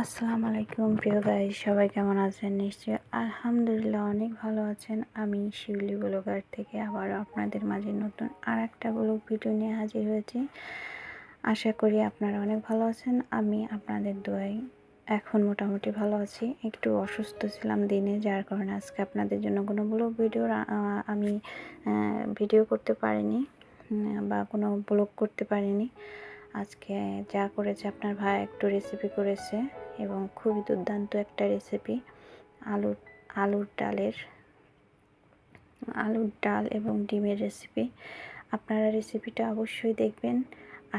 আসসালামু আলাইকুম প্রিয় গাইস, সবাই কেমন আছেন? নিশ্চয়ই আলহামদুলিল্লাহ অনেক ভালো আছেন। আমি শিউলি ব্লগার থেকে আবারও আপনাদের মাঝে নতুন আর একটা ব্লগ ভিডিও নিয়ে হাজির হয়েছি। আশা করি আপনারা অনেক ভালো আছেন। আমি আপনাদের দোয়ায় এখন মোটামুটি ভালো আছি। একটু অসুস্থ ছিলাম দিনে, যার কারণে আজকে আপনাদের জন্য কোনো ব্লগ ভিডিও আমি ভিডিও করতে পারিনি বা কোনো ব্লগ করতে পারিনি। আজকে যা করেছে আপনার ভাই একটু রেসিপি করেছে এবং খুবই দুর্দান্ত একটা রেসিপি, আলুর আলুর ডালের আলুর ডাল এবং ডিমের রেসিপি। আপনারা রেসিপিটা অবশ্যই দেখবেন,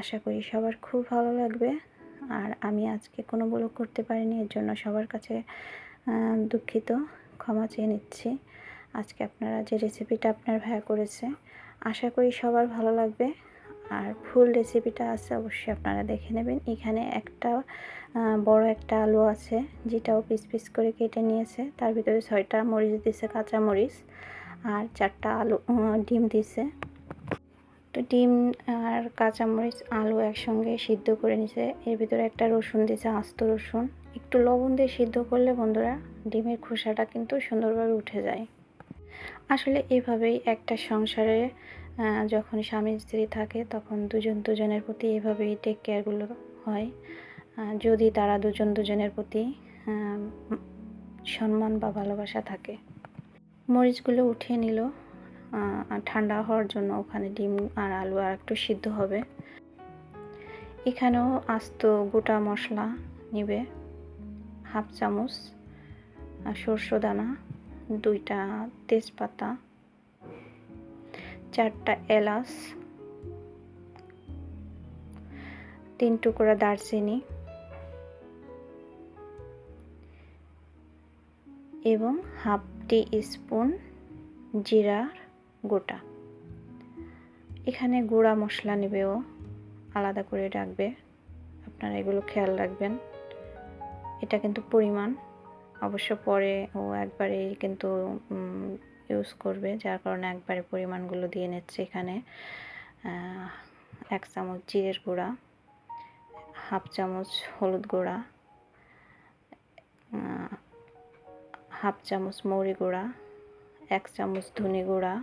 আশা করি সবার খুব ভালো লাগবে। আর আমি আজকে কোনো ব্লগ করতে পারিনি, এর জন্য সবার কাছে দুঃখিত, ক্ষমা চেয়ে নিচ্ছি। আজকে আপনারা যে রেসিপিটা আপনার ভাইয়া করেছে, আশা করি সবার ভালো লাগবে। আর ফুল রেসিপিটা আছে, অবশ্যই আপনারা দেখে নেবেন। এখানে একটা বড় একটা আলু আছে, যেটাও পিস পিস করে কেটে নিয়েছে। তার ভিতরে 6টা মরিচ দিছে, কাঁচা মরিচ, আর 4টা ডিম দিছে। তো ডিম আর কাঁচামরিচ আলু একসঙ্গে সিদ্ধ করে নিছে। এর ভিতরে একটা রসুন দিছে, আস্ত রসুন। একটু লবণ দিয়ে সিদ্ধ করলে বন্ধুরা ডিমের খোসাটা কিন্তু সুন্দরভাবে উঠে যায়। আসলে এভাবেই একটা সংসারে যখন স্বামী স্ত্রী থাকে, তখন দুজন দুজনের প্রতি এভাবেই টেক কেয়ারগুলো হয়। যদি তারা দুজন দুজনের প্রতি সম্মান বা ভালোবাসা থাকে। মরিচগুলো উঠিয়ে নিল ঠান্ডা হওয়ার জন্য। ওখানে ডিম আর আলু আর একটু সিদ্ধ হবে। এখানেও আস্ত গোটা মশলা নিবে, হাফ চামচ সরষে দানা, 2টা তেজপাতা, 4টা এলাচ, 3 টুকরা দারচিনি এবং হাফ টি স্পুন জিরার গোটা। এখানে গুঁড়া মশলা নেবেও আলাদা করে রাখবে, আপনারা এগুলো খেয়াল রাখবেন। এটা কিন্তু পরিমাণ, অবশ্য পরে ও একবারে কিন্তু ইউজ করবে, যার কারণে একবারে পরিমাণগুলো দিয়ে নিচ্ছে। এখানে 1 চামচ জিরের গুঁড়া, হাফ চামচ হলুদ গুঁড়া, হাফ চামচ মৌরি গুঁড়া, 1 চামচ ধনে গুঁড়া,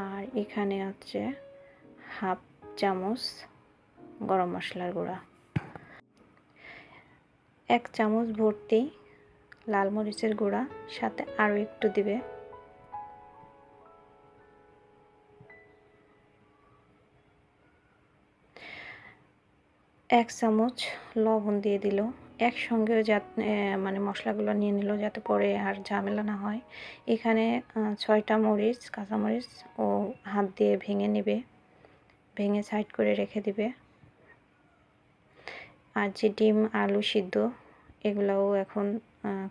আর এখানে হচ্ছে হাফ চামচ গরম মশলার গুঁড়া, 1 চামচ ভর্তি লাল মরিচের গুঁড়া, সাথে আরও একটু দিবে। এক চামচ লবণ দিয়ে দিল। একসঙ্গে মানে মশলাগুলো নিয়ে নিল, যাতে পরে আর ঝামেলা না হয়। এখানে 6টা মরিচ, কাঁচামরিচ ও হাত দিয়ে ভেঙে নেবে, ভেঙে সাইড করে রেখে দিবে। আর যে ডিম আলু সিদ্ধ, এগুলোও এখন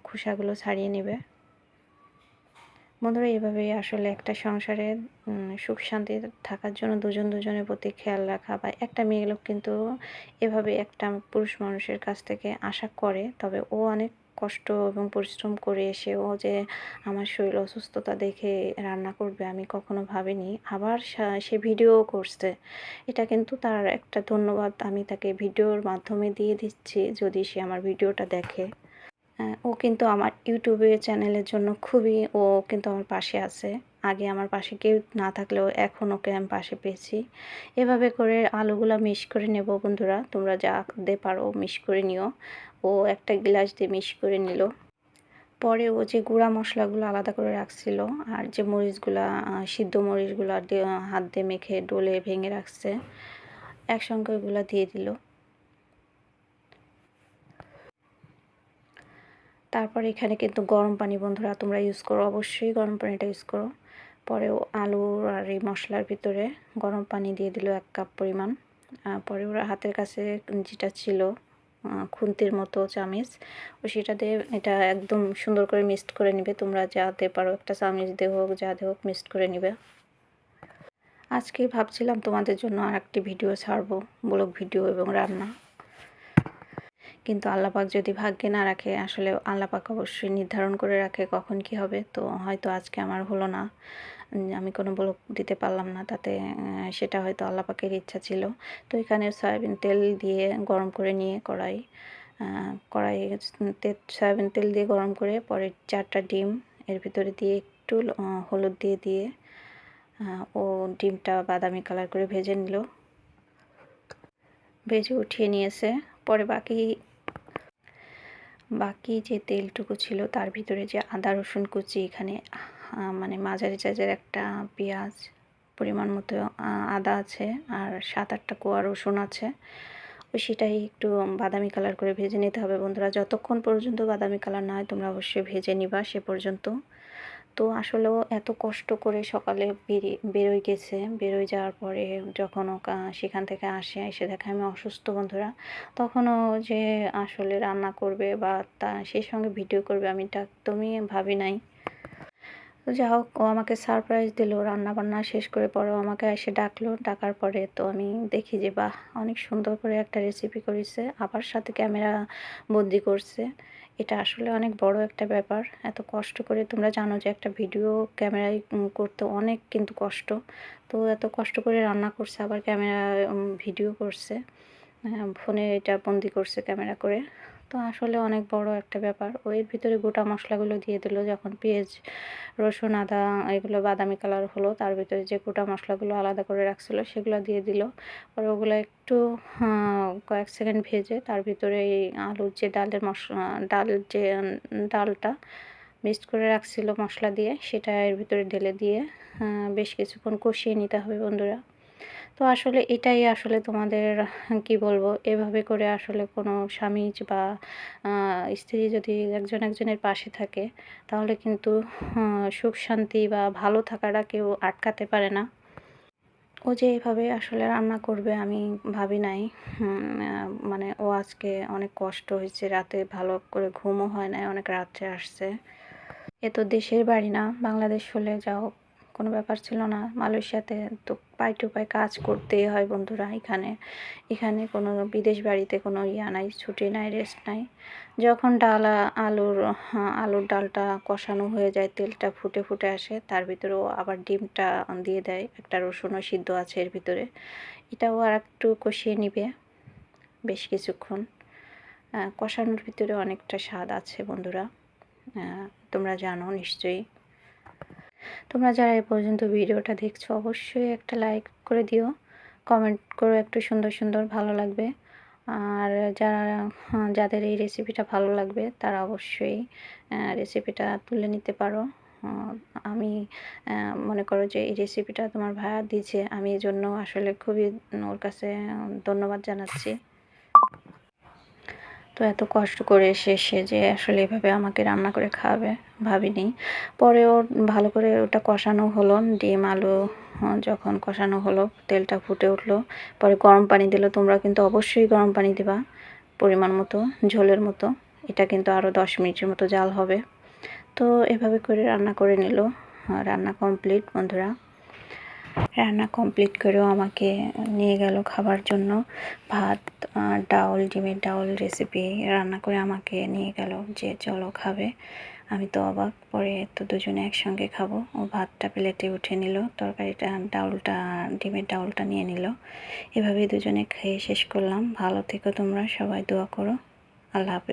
খোসাগুলো ছাড়িয়ে নেবে। বন্ধুরা, এভাবেই আসলে একটা সংসারে সুখ শান্তি থাকার জন্য দুজন দুজনের প্রতি খেয়াল রাখা, বা একটা মেয়ে লোক কিন্তু এভাবে একটা পুরুষ মানুষের কাছ থেকে আশা করে। তবে ও অনেক কষ্ট এবং পরিশ্রম করে এসে ও যে আমার শরীর অসুস্থতা দেখে রান্না করবে, আমি কখনো ভাবিনি। আবার সে ভিডিও করছে, এটা কিন্তু তার একটা ধন্যবাদ আমি তাকে ভিডিওর মাধ্যমে দিয়ে দিচ্ছি, যদি সে আমার ভিডিওটা দেখে। ও কিন্তু আমার ইউটিউবে চ্যানেলের জন্য ও কিন্তু আমার পাশে আছে। আগে আমার পাশে কেউ না থাকলেও এখন ওকে আমি পাশে পেয়েছি। এভাবে করে আলুগুলা মিশ করে নেব বন্ধুরা, তোমরা যা দিয়ে পারো মিশ করে নিও। ও একটা গ্লাস দিয়ে মিশ করে নিল। পরে ও যে গুঁড়া মশলাগুলো আলাদা করে রাখছিল, আর যে মরিচগুলা সিদ্ধ মরিচগুলো হাত দিয়ে মেখে ডলে ভেঙে রাখছে, একসঙ্গে ওইগুলো দিয়ে দিল। তারপর এখানে কিন্তু গরম পানি বন্ধুরা তোমরা ইউজ করো, অবশ্যই গরম পানিটা ইউজ করো। পরে আলু আর এই মশলার ভিতরে গরম পানি দিয়ে দিল 1 কাপ পরিমাণ। পরে ওরা হাতের কাছে যেটা ছিল খুন্তির মতো চামিচ, ও সেটা দিয়ে এটা একদম সুন্দর করে মিক্সড করে নিবে। তোমরা যাতে পারো একটা চামিচ দিয়ে হোক, যা দিয়ে হোক মিক্সড করে নিবে। আজকে ভাবছিলাম তোমাদের জন্য আর একটি ভিডিও ছাড়বো, ব্লগ ভিডিও এবং রান্না, কিন্তু আল্লাপাক যদি ভাগ্যে না রাখে, আসলে আল্লাপাক অবশ্যই নির্ধারণ করে রাখে কখন কি হবে। তো হয়তো আজকে আমার হলো না, আমি কোনো ব্লগ দিতে পারলাম না, তাতে সেটা হয়তো আল্লাপাকের ইচ্ছা ছিল। তো এখানে সয়াবিন তেল দিয়ে গরম করে নিয়ে কড়াই কড়াইয়ে সয়াবিন তেল দিয়ে গরম করে পরে 4টা ডিম এর ভিতরে দিয়ে একটু হলুদ দিয়ে ও ডিমটা বাদামি কালার করে ভেজে নিল। ভেজে উঠিয়ে নিয়েছে। পরে বাকি যে তেলটুকু ছিল তার ভিতরে যে আদা রসুন কুচি, এখানে মানে মাঝারি সাইজের একটা পেঁয়াজ, পরিমাণ মতো আদা আছে, আর 7-8টা কোয়া রসুন আছে। সেটাই একটু বাদামি কালার করে ভেজে নিতে হবে বন্ধুরা। যতক্ষণ পর্যন্ত বাদামি কালার না হয় তোমরা অবশ্যই ভেজে নিবা সে পর্যন্ত। তো আসলেও এত কষ্ট করে সকালে বেরোয় গেছে। বেরোয় যাওয়ার পরে যখন ও সেখান থেকে এসে দেখে আমি অসুস্থ বন্ধুরা, তখনও যে আসলে রান্না করবে বা সেই সঙ্গে ভিডিও করবে আমি এটা একদমই ভাবি নাই। তো যাই হোক, ও আমাকে সারপ্রাইজ দিল। রান্নাবান্না শেষ করে পরেও আমাকে এসে ডাকলো। ডাকার পরে তো আমি দেখি যে বাহ, অনেক সুন্দর করে একটা রেসিপি করেছে, আবার সাথে ক্যামেরা বন্দি করছে। এটা আসলে অনেক বড় একটা ব্যাপার। এত কষ্ট করে, তোমরা জানো যে একটা ভিডিও ক্যামেরায় করতে অনেক কিন্তু কষ্ট। তো এত কষ্ট করে রান্না করছে, আবার ক্যামেরা ভিডিও করছে, ফোনে এটা বন্দি করছে ক্যামেরা করে। তো আসলে অনেক বড় একটা ব্যাপার। এর ভিতরে গোটা মশলাগুলো দিয়ে দিল। যখন পেঁয়াজ রসুন আদা এগুলো বাদামি কালার হলো, তার ভিতরে যে গোটা মশলাগুলো আলাদা করে রাখছিল সেগুলো দিয়ে দিল। পরে ওগুলো একটু কয়েক সেকেন্ড ভেজে তার ভিতরে এই আলুর যে ডালটা মিক্সড করে রাখছিল মশলা দিয়ে, সেটা এর ভিতরে ঢেলে দিয়ে বেশ কিছুক্ষণ কষিয়ে নিতে হবে বন্ধুরা। তো আসলে এটাই আসলে তোমাদের কি বলবো, এভাবে করে আসলে কোনো স্বামী বা স্ত্রী যদি একজনের পাশে থাকে, তাহলে কিন্তু সুখ শান্তি বা ভালো থাকাটা কেউ আটকাতে পারে না। ও যে এভাবে আসলে রান্না করবে আমি ভাবি নাই। মানে ও আজকে অনেক কষ্ট হয়েছে, রাতে ভালো করে ঘুমও হয় নাই, অনেক রাত্রে আসছে। এ তো দেশের বাড়ি না, বাংলাদেশ হলে যাও কোনো ব্যাপার ছিল না। মালয়েশিয়াতে তো পাই টু পাই কাজ করতেই হয় বন্ধুরা। এখানে কোনো বিদেশ বাড়িতে কোনো নাই, ছুটি নাই, রেস্ট নাই। যখন আলুর ডালটা কষানো হয়ে যায়, তেলটা ফুটে আসে, তার ভিতরেও আবার ডিমটা দিয়ে দেয়। একটা রসুনও সিদ্ধ আছে এর ভিতরে, এটাও আর একটু কষিয়ে নিবে বেশ কিছুক্ষণ। কষানোর ভিতরে অনেকটা স্বাদ আছে বন্ধুরা, তোমরা জানো নিশ্চয়ই। তোমরা যারা এ পর্যন্ত ভিডিওটা দেখছো অবশ্যই একটা লাইক করে দিও, কমেন্ট করো একটু সুন্দর ভালো লাগবে। আর যাদের এই রেসিপিটা ভালো লাগবে তারা অবশ্যই রেসিপিটা তুলে নিতে পারো। আমি মনে করো যে এই রেসিপিটা তোমার ভাইয়া দিয়েছে, আমি এই জন্য আসলে খুবই ওর কাছে ধন্যবাদ জানাচ্ছি। তো এত কষ্ট করে সে যে আসলে এভাবে আমাকে রান্না করে খাওয়াবে ভাবিনি। পরে ওর ভালো করে ওটা কষানো হলো, ডিম আলু যখন কষানো হলো, তেলটা ফুটে উঠলো, পরে গরম পানি দিল। তোমরা কিন্তু অবশ্যই গরম পানি দিবা পরিমাণ মতো, ঝোলের মতো। এটা কিন্তু আরও 10 মিনিটের মতো জাল হবে। তো এভাবে করে রান্না করে নিল। রান্না কমপ্লিট বন্ধুরা। রান্না কমপ্লিট করেও আমাকে নিয়ে গেল খাবার জন্য। ভাত, ডাউল, ডিমের ডাউল রেসিপি রান্না করে আমাকে নিয়ে গেল যে চলো খাবে। আমি তো অবাক। পরে তো দুজনে একসঙ্গে খাবো। ও ভাতটা প্লেটে উঠে নিল, তরকারিটা ডিমের ডাউলটা নিয়ে নিল। এভাবেই দুজনে খেয়ে শেষ করলাম। ভালো থেকো তোমরা সবাই, দোয়া করো। আল্লাহ হাফেজ।